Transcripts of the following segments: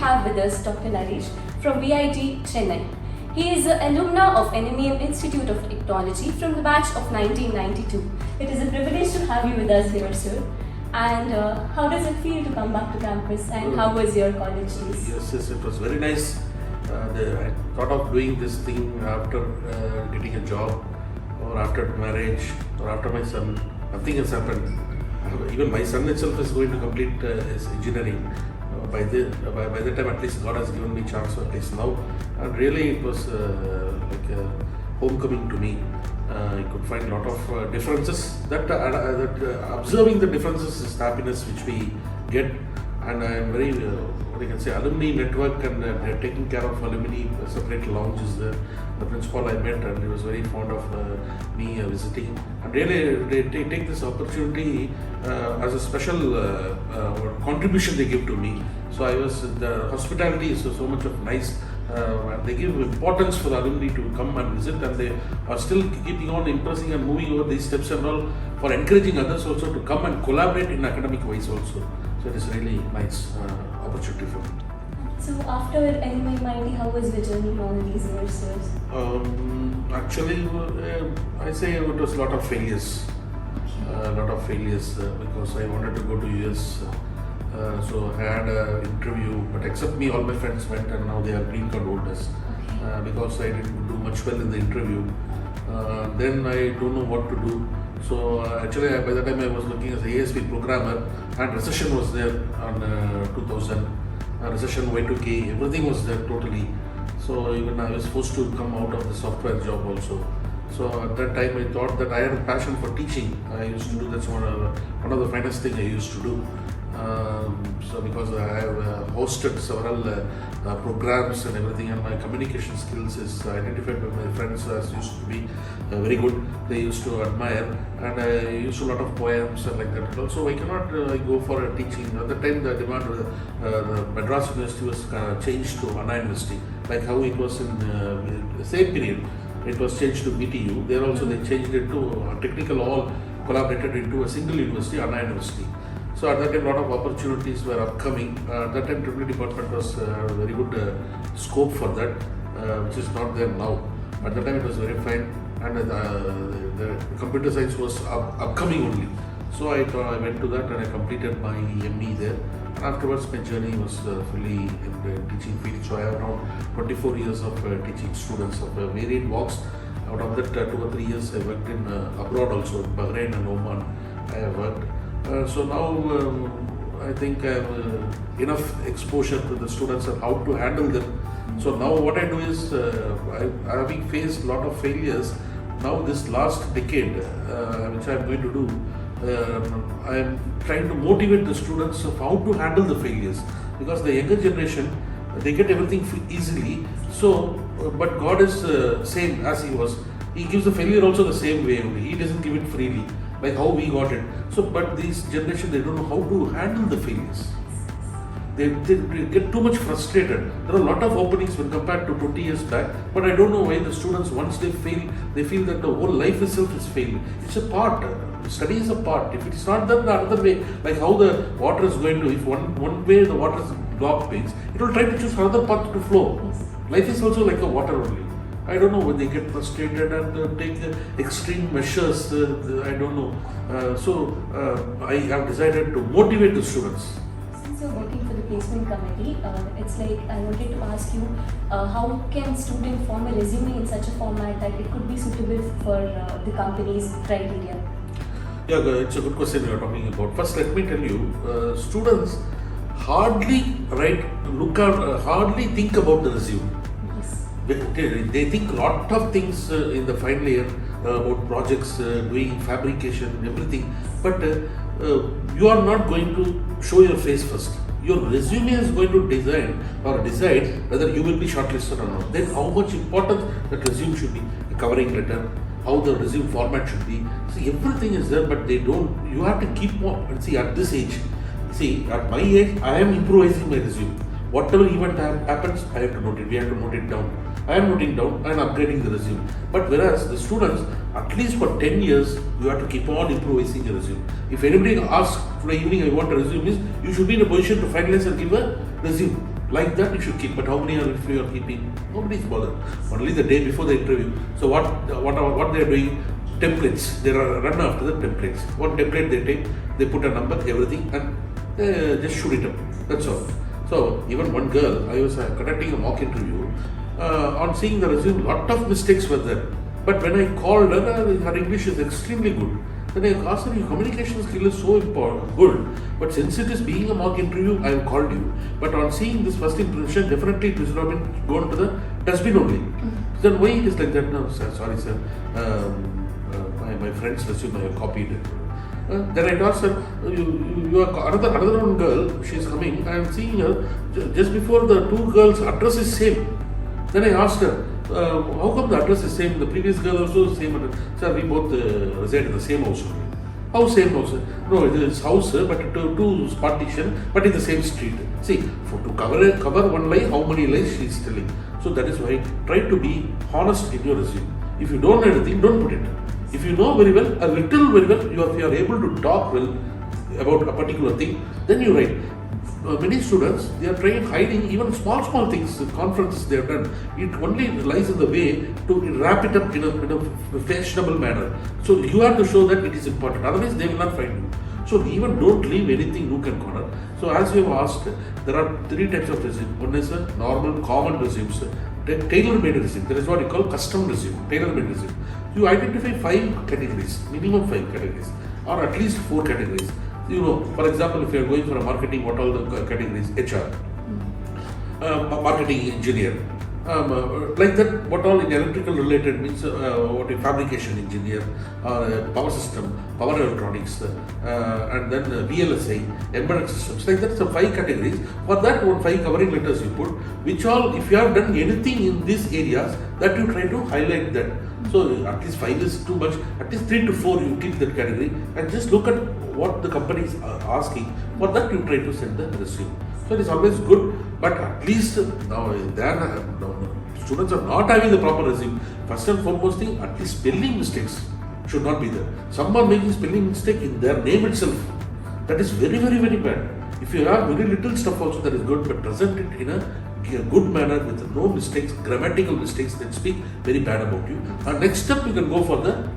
have with us Dr. Naresh from VIT Chennai. He is an alumna of NMAMIT Institute of Technology from the batch of 1992. It is a privilege to have you with us here, sir. And how does it feel to come back to campus, and how was your college days? Yes, it was very nice. I thought of doing this thing after getting a job, or after marriage, or after my son. Nothing has happened. Even my son itself is going to complete his engineering. By the time, at least God has given me chance at least now. And really it was like a homecoming to me. I could find a lot of differences. Observing the differences is happiness which we get. And I am very, what I can say, alumni network, and they're taking care of alumni, separate lounges there. The principal I met, and he was very fond of me visiting. And really, they take this opportunity as a special contribution they give to me. So the hospitality is so much of nice. They give importance for the alumni to come and visit, and they are still keeping on impressing and moving over these steps and all, for encouraging others also to come and collaborate in academic wise also. So it is really nice opportunity for me. So after NMAMIT, how was the journey in all these years? Actually, I say it was a lot of failures. Because I wanted to go to US. So I had an interview, but except me, all my friends went, and now they are green card holders. Because I didn't do much well in the interview. Then I don't know what to do. So actually, by the time I was looking as a ASP programmer, and recession was there on 2000. Recession, Y2K, everything was there totally. So even I was forced to come out of the software job also. So at that time I thought that I had a passion for teaching. I used to do, that's one of the finest things I used to do. So because I have hosted several programs and everything, and my communication skills is identified by my friends as used to be very good. They used to admire, and I used a lot of poems and like that. Also, I cannot go for a teaching. At the time, the demand, the Madras University was changed to Anna University, like how it was in the same period. It was changed to BTU. There also they changed it to technical, all collaborated into a single university, Anna University. So at that time, a lot of opportunities were upcoming. At that time, Triple Department was very good scope for that, which is not there now. At that time, it was very fine, and the computer science was upcoming only. So I went to that, and I completed my ME there. And afterwards, my journey was fully in the teaching field. So I have around 24 years of teaching students of varied walks. Out of that, 2 or 3 years, I worked in abroad also, in Bahrain and Oman. I have worked. So now I think I have enough exposure to the students and how to handle them. So now what I do is, having faced a lot of failures, now this last decade, which I am going to do, I am trying to motivate the students of how to handle the failures. Because the younger generation, they get everything easily. So, but God is same as He was. He gives the failure also the same way only. He doesn't give it freely, like how we got it. So, but this generation, they don't know how to handle the failures. They get too much frustrated. There are a lot of openings when compared to 20 years back, but I don't know why the students, once they fail, they feel that the whole life itself is failed. It's a part. Study is a part. If it's not done the other way, like how the water is going to, if one way the water is blocked means, it will try to choose another path to flow. Life is also like a water only. I don't know when they get frustrated and take extreme measures. I don't know. So I have decided to motivate the students. Since you're working for the placement committee, it's like I wanted to ask you, how can student form a resume in such a format that it could be suitable for the company's criteria? Yeah, it's a good question you are talking about. First, let me tell you, students hardly hardly think about the resume. They think a lot of things in the final year about projects, doing fabrication, everything. But you are not going to show your face first. Your resume is going to decide whether you will be shortlisted or not. Then how much importance that resume should be, a covering letter, how the resume format should be. See, everything is there, but they don't. You have to keep on. See, at this age, at my age, I am improvising my resume. Whatever event happens, I have to note it. We have to note it down. I am noting down and upgrading the resume. But whereas the students, at least for 10 years, you have to keep on improvising your resume. If anybody asks today evening, I want a resume, you should be in a position to finalize and give a resume. Like that you should keep. But how many are if you are keeping? Nobody is bothered. Only the day before the interview. So what they are doing? Templates. They are run after the templates. One template they take, they put a number, everything, and they just shoot it up. That's all. So even one girl, I was conducting a mock interview. On seeing the resume, lot of mistakes were there. But when I called her, her English is extremely good. Then I asked her, your communication skill is so important, good. But since it is being a mock interview, I have called you. But on seeing this first impression, definitely it has not been gone to the dustbin only. Then why it is like that? No, sir, sorry, sir. My friend's resume I have copied it. Then I asked her, you are another one girl, she is coming. I am seeing her just before the two girls' address is same. Then I asked her, how come the address is same? The previous girl also same address. Sir, we both reside in the same house. How same house? No, it is house, but two partition, but in the same street. See, to cover one lie, how many lies she is telling. So that is why try to be honest in your resume. If you don't know anything, don't put it. If you know very well, a little very well, if you are able to talk well about a particular thing, then you write. Many students, they are trying hiding even small things, conferences they have done. It only lies in the way to wrap it up in a fashionable manner. So you have to show that it is important. Otherwise, they will not find you. So even don't leave anything nook and corner. So as you have asked, there are three types of resume. One is a normal, common resumes. Tailor-made resume. That is what you call custom resume. Tailor-made resume. You identify 5 categories, minimum 5 categories, or at least 4 categories. You know, for example, if you are going for a marketing, what all the categories? HR, marketing engineer, like that. What all in electrical related means what a fabrication engineer, power system, power electronics, and then VLSI, embedded systems. Like that, so 5 categories. For that, 5 covering letters you put. Which all, if you have done anything in these areas, that you try to highlight that. So at least 5 is too much. At least 3 to 4 you keep that category and just look at what the companies are asking. For that you try to send the resume. So it is always good, but at least now students are not having the proper resume. First and foremost thing, at least spelling mistakes should not be there. Some are making spelling mistake in their name itself. That is very bad. If you have very little stuff also, that is good, but present it in a good manner with no mistakes, grammatical mistakes that speak very bad about you. And next step you can go for the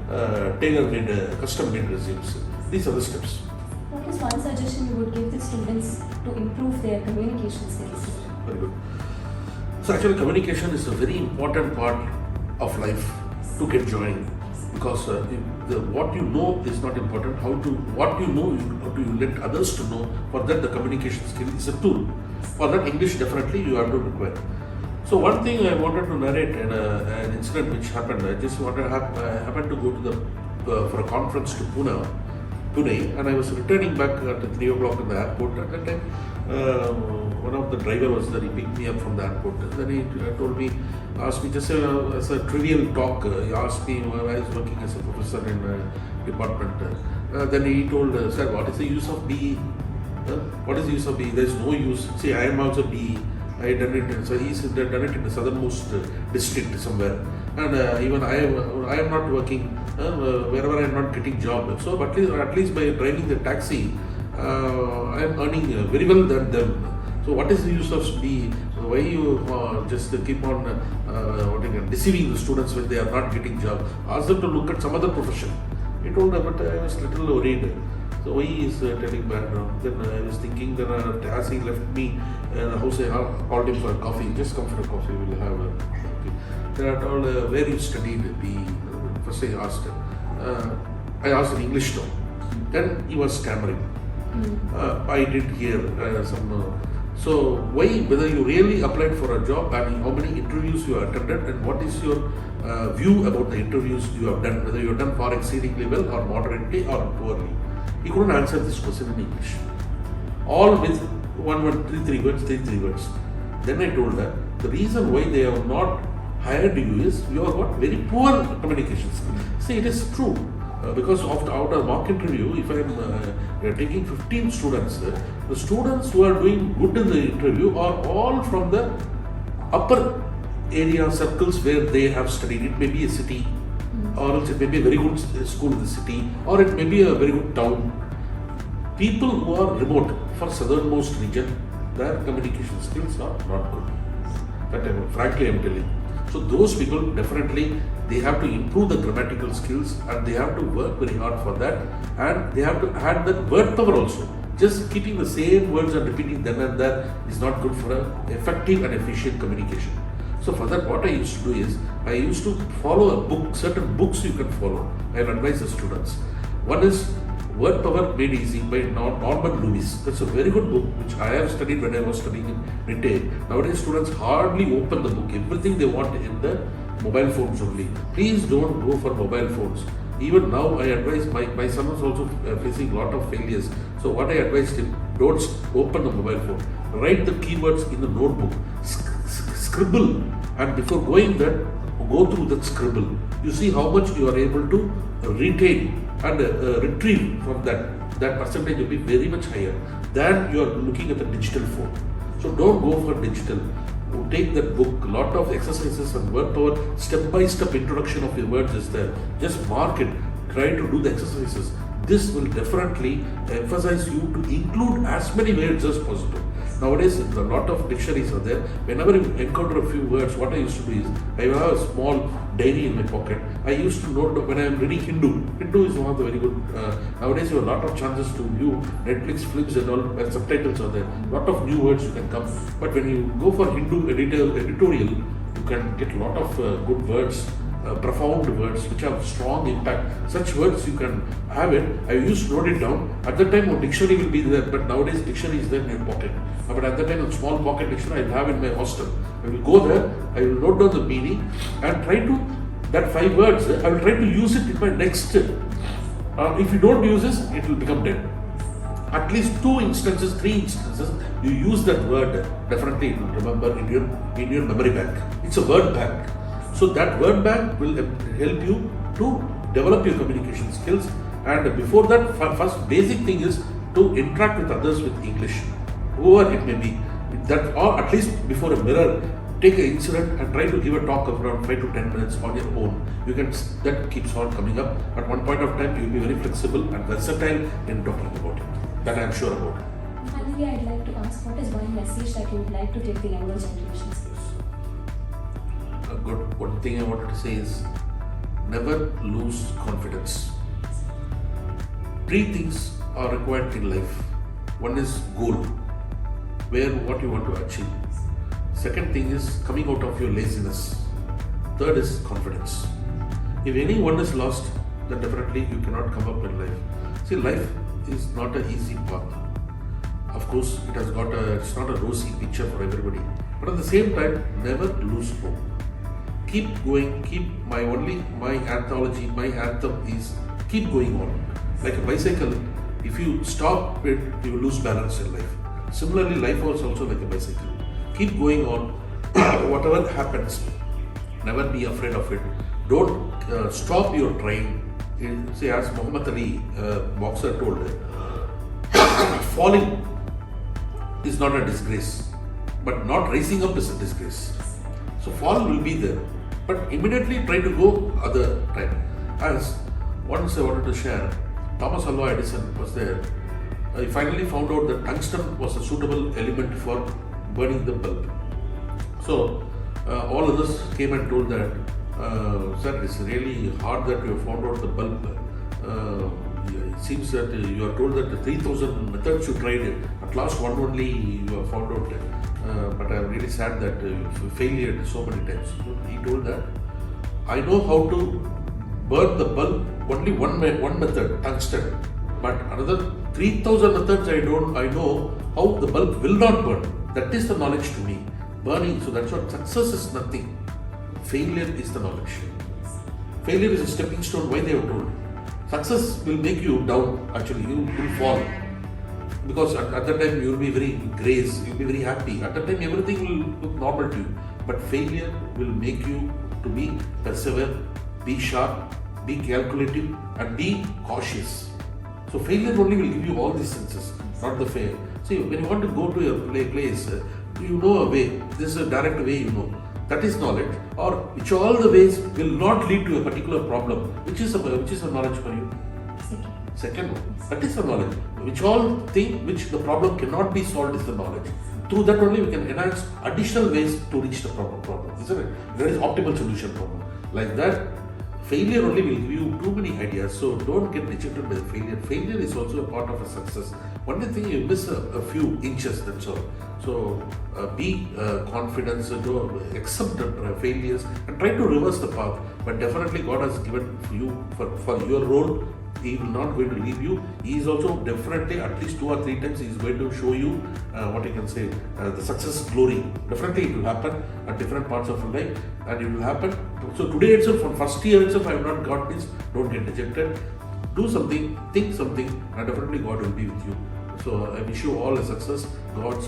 tailor-made, custom-made resumes. These are the steps. What is one suggestion you would give the students to improve their communication skills? Very good. So actually communication is a very important part of life to get joining, because what you know is not important. What you know, how do you let others to know? For that the communication skill is a tool. For that English definitely you have to require. So one thing I wanted to narrate an incident which happened. I just happened to go to for a conference to Pune, and I was returning back at 3 o'clock in the airport. At that time, one of the driver was there. He picked me up from the airport. Then he told me, asked me just as a trivial talk. He asked me why I was working as a professor in a department. Then he told, sir, what is the use of BE? What is the use of BE? There is no use. See, I am also BE. I done it. So he's done it in the southernmost district somewhere. And even I am not working wherever I am not getting job. So at least by driving the taxi, I am earning very well than them. So what is the use of BE? Why you just keep on deceiving the students when they are not getting job? Ask them to look at some other profession. He told them, but I was little worried. So why he is telling bad now? Then I was thinking that as he left me in the house, I called him for a coffee. Just come for a coffee, we'll have a coffee. Then I told where you studied BE. First I asked. I asked in English now. Then he was stammering. I did hear some. So why, whether you really applied for a job and how many interviews you attended and what is your view about the interviews you have done, whether you have done far exceedingly well or moderately or poorly. He couldn't answer this question in English. All with three words. Then I told her, the reason why they have not hired you is you have got very poor communication skills. See, it is true. Because after a mock interview, if I am taking 15 students, the students who are doing good in the interview are all from the upper area circles where they have studied. It may be a city, or else it may be a very good school in the city, or it may be a very good town. People who are remote for southernmost region, their communication skills are not good. Frankly, I'm telling. So those people definitely, they have to improve the grammatical skills and they have to work very hard for that, and they have to add that word power also. Just keeping the same words and repeating them and that is not good for an effective and efficient communication. So for that, what I used to do is, I used to follow a book, certain books you can follow. I'll advise the students. One is Word Power Made Easy by Norman Lewis. That's a very good book which I have studied when I was studying in retail. Nowadays students hardly open the book. Everything they want in the mobile phones only. Please don't go for mobile phones. Even now I advise, my son is also facing a lot of failures. So what I advised him, don't open the mobile phone. Write the keywords in the notebook. Scribble, and before going there, go through that scribble. You see how much you are able to retain and retrieve from that percentage will be very much higher than you are looking at the digital phone. So don't go for digital. Take that book, lot of exercises and word power, step-by-step introduction of your words is there. Just mark it, try to do the exercises. This will definitely emphasize you to include as many words as possible. Nowadays, a lot of dictionaries are there. Whenever you encounter a few words, what I used to do is, I have a small diary in my pocket. I used to note when I am reading Hindu. Hindu is one of the very good. Nowadays, you have a lot of chances to view Netflix films and all, where subtitles are there. A lot of new words you can come. But when you go for Hindu editorial, you can get a lot of good words. Profound words which have strong impact. Such words you can have it. I used to note it down. At that time, a dictionary will be there, but nowadays dictionary is there in your pocket. But at that time, a small pocket dictionary I will have in my hostel. I will go there. I will note down the meaning and try to that 5 words. I will try to use it in my next. If you don't use this, it will become dead. At least 2 instances, 3 instances, you use that word. Definitely, it will remember in your memory bank. It's a word bank. So that word bank will help you to develop your communication skills. And before that, first basic thing is to interact with others with English, whoever it may be. That, or at least before a mirror, take an incident and try to give a talk of around 5 to 10 minutes on your own. You can, that keeps on coming up. At one point of time, you will be very flexible and versatile in talking about it. That I am sure about. Finally, I'd like to ask, what is one message that you would like to take the younger generations? One thing I wanted to say is, never lose confidence. 3 things are required in life. One is goal, what you want to achieve. Second thing is coming out of your laziness. Third is confidence. If any one is lost, then definitely you cannot come up in life. See, life is not an easy path. Of course, it's not a rosy picture for everybody. But at the same time, never lose hope. Keep going, my anthology, my anthem is keep going on. Like a bicycle, if you stop it, you will lose balance in life. Similarly, life is also like a bicycle. Keep going on, whatever happens, never be afraid of it. Don't stop your trying. See, as Muhammad Ali, boxer, told, falling is not a disgrace, but not rising up is a disgrace. So fall will be there, but immediately try to go other time. As once I wanted to share, Thomas Alva Edison was there. He finally found out that tungsten was a suitable element for burning the bulb. So all others came and told that, sir, it's really hard that you have found out the bulb. It seems that you are told that the 3,000 methods you tried, at last one only you have found out. But I am really sad that you failed so many times. He told that, I know how to burn the bulb, only one method, tungsten. But another 3,000 methods I know how the bulb will not burn. That is the knowledge to me. Burning, so that's what success is nothing. Failure is the knowledge. Failure is a stepping stone, why they have told. Success will make you down, actually, you will fall. Because at that time you will be very grace, you will be very happy. At that time everything will look normal to you. But failure will make you to be persevere, be sharp, be calculative and be cautious. So failure only will give you all these senses, not the fail. See, when you want to go to a place, you know a way, this is a direct way you know. That is knowledge, or which all the ways will not lead to a particular problem. Which is a knowledge for you? Second one. That is the knowledge. Which all thing which the problem cannot be solved is the knowledge. through that only we can enhance additional ways to reach the problem, isn't it? There is optimal solution problem. Like that, failure only will give you too many ideas, so don't get dejected by the failure. Failure is also a part of a success. Only thing you miss a few inches, that's all. So be confident, to accept the failures and try to reverse the path. But definitely God has given you for your role. He will not going to leave you. He is also definitely at least 2 or 3 times he is going to show you what you can say the success glory. Definitely it will happen at different parts of your life, and it will happen. So today itself, from first year itself, I have not got this. Don't get dejected. Do something, think something, and definitely God will be with you. So I wish you all a success. God's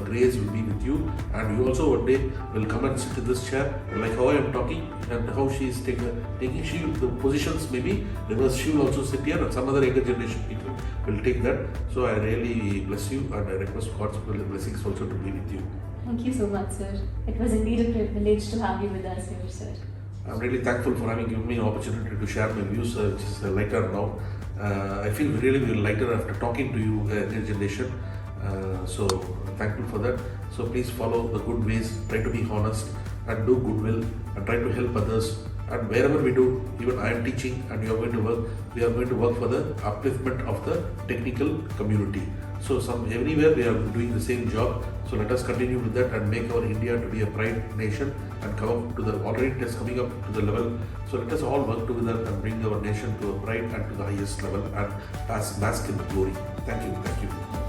grace will be with you, and you also one day will come and sit in this chair, like how I am talking and how she is taking the positions. Maybe because she will also sit here, and some other younger generation people will take that. So I really bless you, and I request God's blessings also to be with you. Thank you so much, sir. It was indeed a privilege to have you with us here, sir. I'm really thankful for having given me an opportunity to share my views, which is lighter now. I feel really lighter after talking to you, this generation. So thankful for that. So please follow the good ways, try to be honest and do goodwill and try to help others. And wherever we do, even I am teaching and you are going to work, we are going to work for the upliftment of the technical community. So everywhere we are doing the same job. So let us continue with that and make our India to be a pride nation and come up to already it is coming up to the level. So let us all work together and bring our nation to a pride and to the highest level and bask in the glory. Thank you.